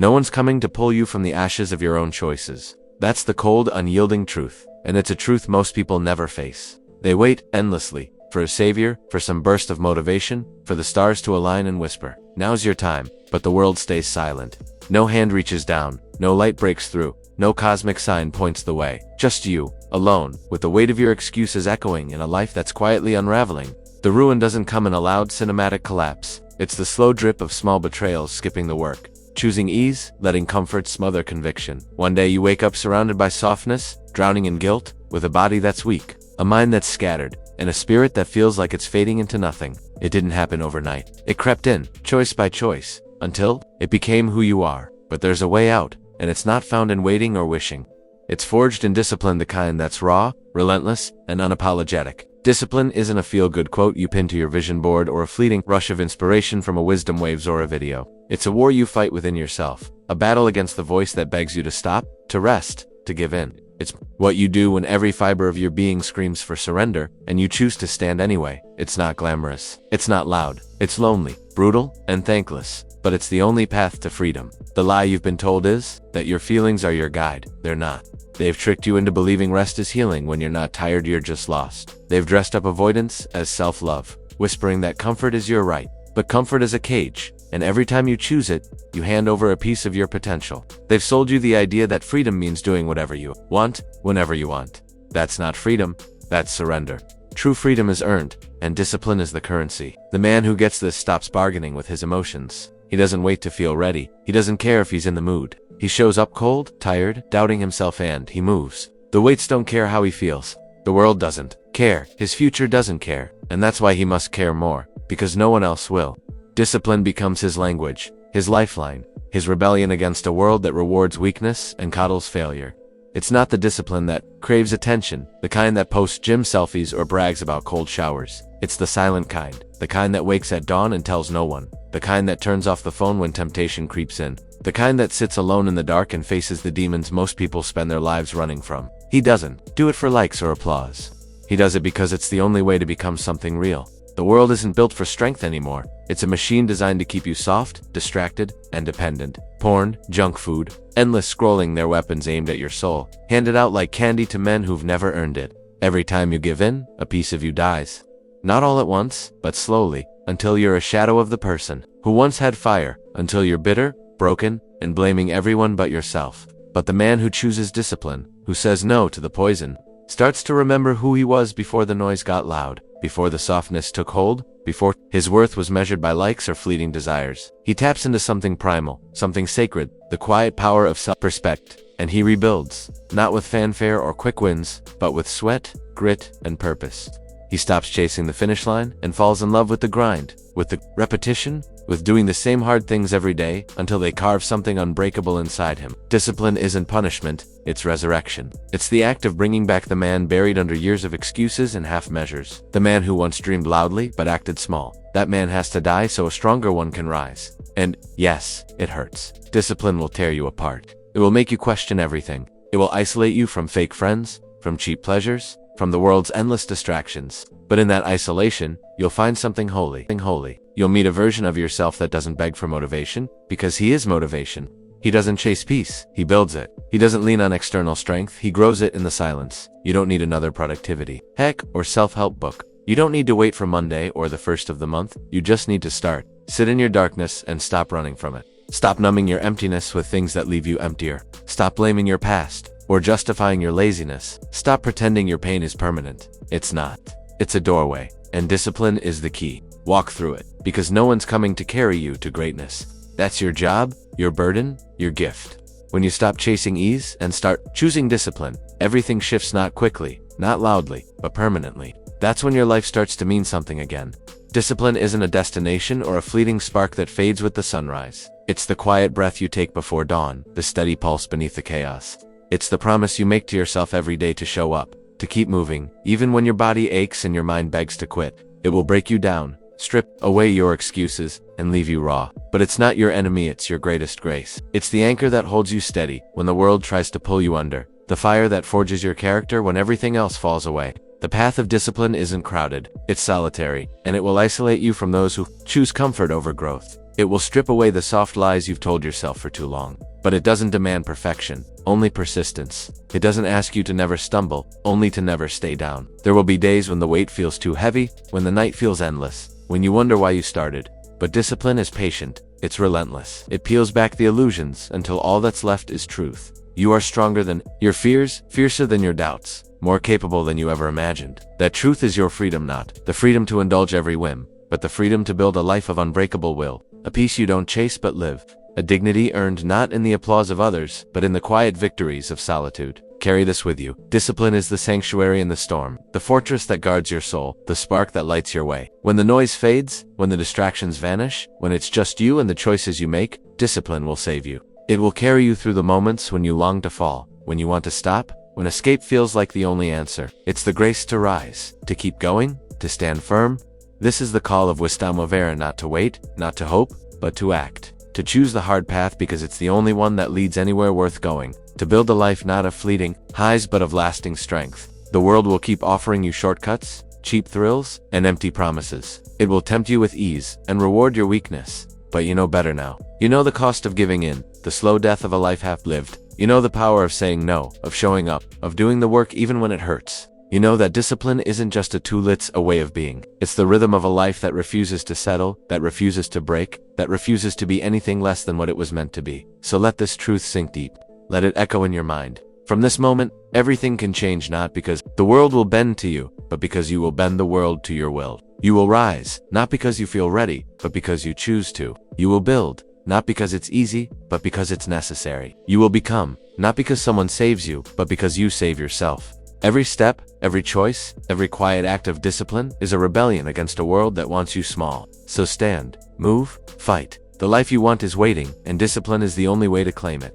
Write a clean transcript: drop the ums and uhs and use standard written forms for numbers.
No one's coming to pull you from the ashes of your own choices. That's the cold, unyielding truth, and it's a truth most people never face. They wait endlessly for a savior, for some burst of motivation, for the stars to align and whisper, "Now's your time," but the world stays silent. No hand reaches down, no light breaks through, no cosmic sign points the way. Just you, alone, with the weight of your excuses echoing in a life that's quietly unraveling. The ruin doesn't come in a loud cinematic collapse. It's the slow drip of small betrayals skipping the work, choosing ease, letting comfort smother conviction. One day you wake up surrounded by softness, drowning in guilt, with a body that's weak, a mind that's scattered, and a spirit that feels like it's fading into nothing. It didn't happen overnight. It crept in, choice by choice, until it became who you are. But there's a way out, and it's not found in waiting or wishing. It's forged in discipline, the kind that's raw, relentless, and unapologetic. Discipline isn't a feel-good quote you pin to your vision board or a fleeting rush of inspiration from a WisdomWavesAura video. It's a war you fight within yourself, a battle against the voice that begs you to stop, to rest, to give in. It's what you do when every fiber of your being screams for surrender, and you choose to stand anyway. It's not glamorous. It's not loud. It's lonely, brutal, and thankless. But it's the only path to freedom. The lie you've been told is that your feelings are your guide. They're not. They've tricked you into believing rest is healing when you're not tired, you're just lost. They've dressed up avoidance as self-love, whispering that comfort is your right. But comfort is a cage, and every time you choose it, you hand over a piece of your potential. They've sold you the idea that freedom means doing whatever you want, whenever you want. That's not freedom, that's surrender. True freedom is earned, and discipline is the currency. The man who gets this stops bargaining with his emotions. He doesn't wait to feel ready. He doesn't care if he's in the mood. He shows up cold, tired, doubting himself, and he moves. The weights don't care how he feels. The world doesn't care. His future doesn't care. And that's why he must care more, because no one else will. Discipline becomes his language, his lifeline, his rebellion against a world that rewards weakness and coddles failure. It's not the discipline that craves attention, the kind that posts gym selfies or brags about cold showers. It's the silent kind, the kind that wakes at dawn and tells no one, the kind that turns off the phone when temptation creeps in, the kind that sits alone in the dark and faces the demons most people spend their lives running from. He doesn't do it for likes or applause. He does it because it's the only way to become something real. The world isn't built for strength anymore. It's a machine designed to keep you soft, distracted, and dependent. Porn, junk food, endless scrolling, their weapons aimed at your soul, handed out like candy to men who've never earned it. Every time you give in, a piece of you dies. Not all at once, but slowly, until you're a shadow of the person who once had fire, until you're bitter, broken, and blaming everyone but yourself. But the man who chooses discipline, who says no to the poison, starts to remember who he was before the noise got loud, before the softness took hold, before his worth was measured by likes or fleeting desires. He taps into something primal, something sacred, the quiet power of self-respect, and he rebuilds, not with fanfare or quick wins, but with sweat, grit, and purpose. He stops chasing the finish line and falls in love with the grind, with the repetition, with doing the same hard things every day until they carve something unbreakable inside him. Discipline isn't punishment, it's resurrection. It's the act of bringing back the man buried under years of excuses and half measures. The man who once dreamed loudly but acted small. That man has to die so a stronger one can rise. And yes, it hurts. Discipline will tear you apart. It will make you question everything. It will isolate you from fake friends, from cheap pleasures, from the world's endless distractions. But in that isolation, you'll find something holy. You'll meet a version of yourself that doesn't beg for motivation, because he is motivation. He doesn't chase peace, he builds it. He doesn't lean on external strength, he grows it in the silence. You don't need another productivity hack or self-help book. You don't need to wait for Monday or the first of the month. You just need to start. Sit in your darkness and stop running from it. Stop numbing your emptiness with things that leave you emptier. Stop blaming your past or justifying your laziness. Stop pretending your pain is permanent. It's not. It's a doorway, and discipline is the key. Walk through it, because no one's coming to carry you to greatness. That's your job, your burden, your gift. When you stop chasing ease and start choosing discipline, everything shifts, not quickly, not loudly, but permanently. That's when your life starts to mean something again. Discipline isn't a destination or a fleeting spark that fades with the sunrise. It's the quiet breath you take before dawn, the steady pulse beneath the chaos. It's the promise you make to yourself every day to show up, to keep moving, even when your body aches and your mind begs to quit. It will break you down, strip away your excuses, and leave you raw. But it's not your enemy, it's your greatest grace. It's the anchor that holds you steady when the world tries to pull you under, the fire that forges your character when everything else falls away. The path of discipline isn't crowded, it's solitary, and it will isolate you from those who choose comfort over growth. It will strip away the soft lies you've told yourself for too long. But it doesn't demand perfection, only persistence. It doesn't ask you to never stumble, only to never stay down. There will be days when the weight feels too heavy, when the night feels endless, when you wonder why you started. But discipline is patient, it's relentless. It peels back the illusions until all that's left is truth. You are stronger than your fears, fiercer than your doubts, more capable than you ever imagined. That truth is your freedom, not the freedom to indulge every whim, but the freedom to build a life of unbreakable will, a peace you don't chase but live, a dignity earned not in the applause of others, but in the quiet victories of solitude. Carry this with you. Discipline is the sanctuary in the storm, the fortress that guards your soul, the spark that lights your way. When the noise fades, when the distractions vanish, when it's just you and the choices you make, discipline will save you. It will carry you through the moments when you long to fall, when you want to stop, when escape feels like the only answer. It's the grace to rise, to keep going, to stand firm. This is the call of WisdomWavesAura, not to wait, not to hope, but to act. To choose the hard path because it's the only one that leads anywhere worth going. To build a life not of fleeting highs but of lasting strength. The world will keep offering you shortcuts, cheap thrills, and empty promises. It will tempt you with ease and reward your weakness. But you know better now. You know the cost of giving in, the slow death of a life half lived. You know the power of saying no, of showing up, of doing the work even when it hurts. You know that discipline isn't just a tool, it's a way of being. It's the rhythm of a life that refuses to settle, that refuses to break, that refuses to be anything less than what it was meant to be. So let this truth sink deep. Let it echo in your mind. From this moment, everything can change, not because the world will bend to you, but because you will bend the world to your will. You will rise, not because you feel ready, but because you choose to. You will build, not because it's easy, but because it's necessary. You will become, not because someone saves you, but because you save yourself. Every step, every choice, every quiet act of discipline is a rebellion against a world that wants you small. So stand, move, fight. The life you want is waiting, and discipline is the only way to claim it.